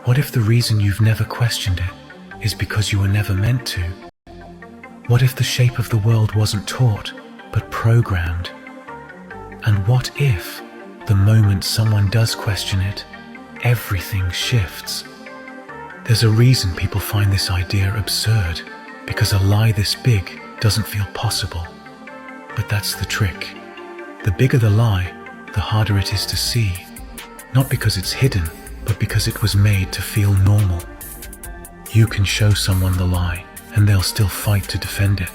What if the reason you've never questioned it is because you were never meant to? What if the shape of the world wasn't taught, but programmed? And what if, the moment someone does question it, everything shifts? There's a reason people find this idea absurd, because a lie this big doesn't feel possible. But that's the trick. The bigger the lie, the harder it is to see. Not because it's hidden, but because it was made to feel normal. You can show someone the lie, and they'll still fight to defend it.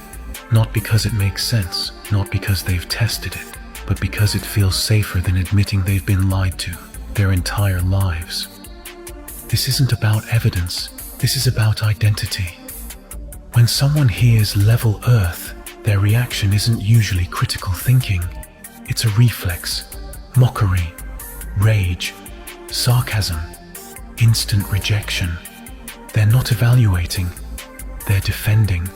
Not because it makes sense, not because they've tested it, but because it feels safer than admitting they've been lied to their entire lives. This isn't about evidence, this is about identity. When someone hears level Earth, their reaction isn't usually critical thinking. It's a reflex, mockery, rage, sarcasm, instant rejection. They're not evaluating, they're defending.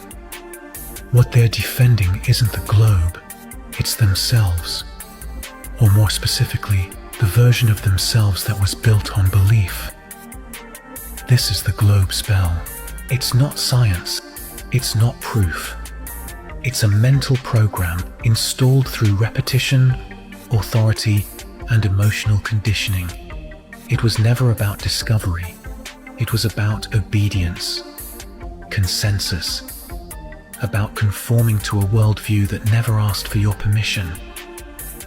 What they're defending isn't the globe, it's themselves. Or more specifically, the version of themselves that was built on belief. This is the globe spell. It's not science, it's not proof. It's a mental program installed through repetition, authority, and emotional conditioning. It was never about discovery. It was about obedience, consensus, about conforming to a worldview that never asked for your permission.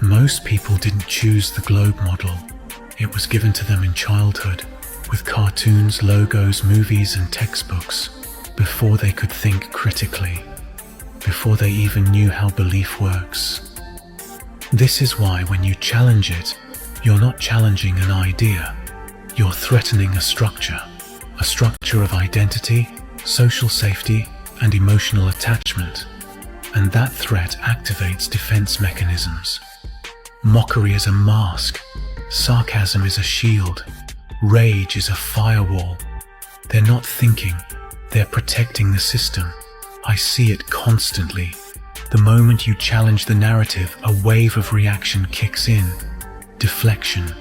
Most people didn't choose the globe model. It was given to them in childhood, with cartoons, logos, movies, and textbooks, before they could think critically, before they even knew how belief works. This is why when you challenge it, you're not challenging an idea, you're threatening a structure of identity, social safety, and emotional attachment. And that threat activates defense mechanisms. Mockery is a mask, sarcasm is a shield, rage is a firewall. They're not thinking, they're protecting the system. I see it constantly. The moment you challenge the narrative, a wave of reaction kicks in. Deflection,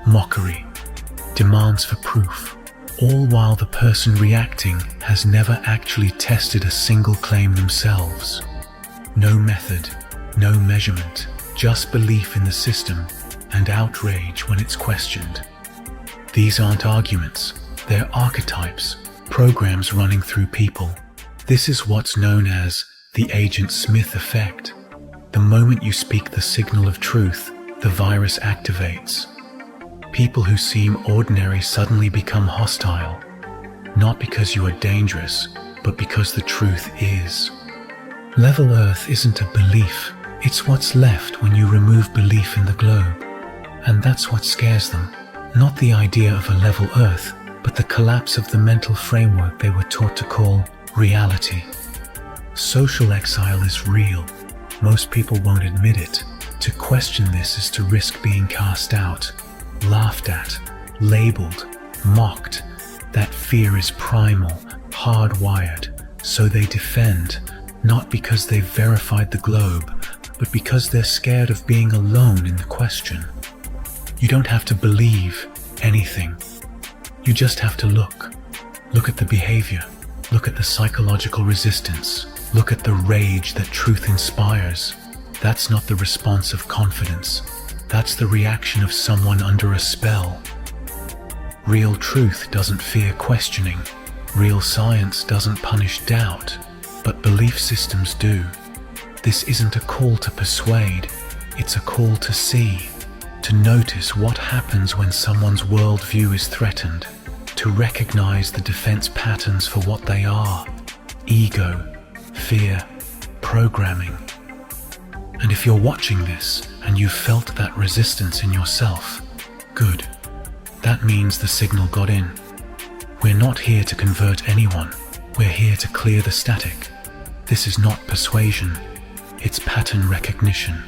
mockery, demands for proof, all while the person reacting has never actually tested a single claim themselves. No method, no measurement, just belief in the system and outrage when it's questioned. These aren't arguments, they're archetypes, programs running through people. This is what's known as the Agent Smith effect. The moment you speak the signal of truth, the virus activates. People who seem ordinary suddenly become hostile, not because you are dangerous, but because the truth is. Level Earth isn't a belief, it's what's left when you remove belief in the globe. And that's what scares them, not the idea of a level Earth, but the collapse of the mental framework they were taught to call reality. Social exile is real. Most people won't admit it. To question this is to risk being cast out, laughed at, labeled, mocked. That fear is primal, hardwired, so they defend, not because they've verified the globe, but because they're scared of being alone in the question. You don't have to believe anything. You just have to look. Look at the behavior. Look at the psychological resistance. Look at the rage that truth inspires. That's not the response of confidence. That's the reaction of someone under a spell. Real truth doesn't fear questioning. Real science doesn't punish doubt. But belief systems do. This isn't a call to persuade. It's a call to see. To notice what happens when someone's worldview is threatened. To recognize the defense patterns for what they are. Ego, fear, programming. And if you're watching this and you've felt that resistance in yourself, good. That means the signal got in. We're not here to convert anyone. We're here to clear the static. This is not persuasion. It's pattern recognition.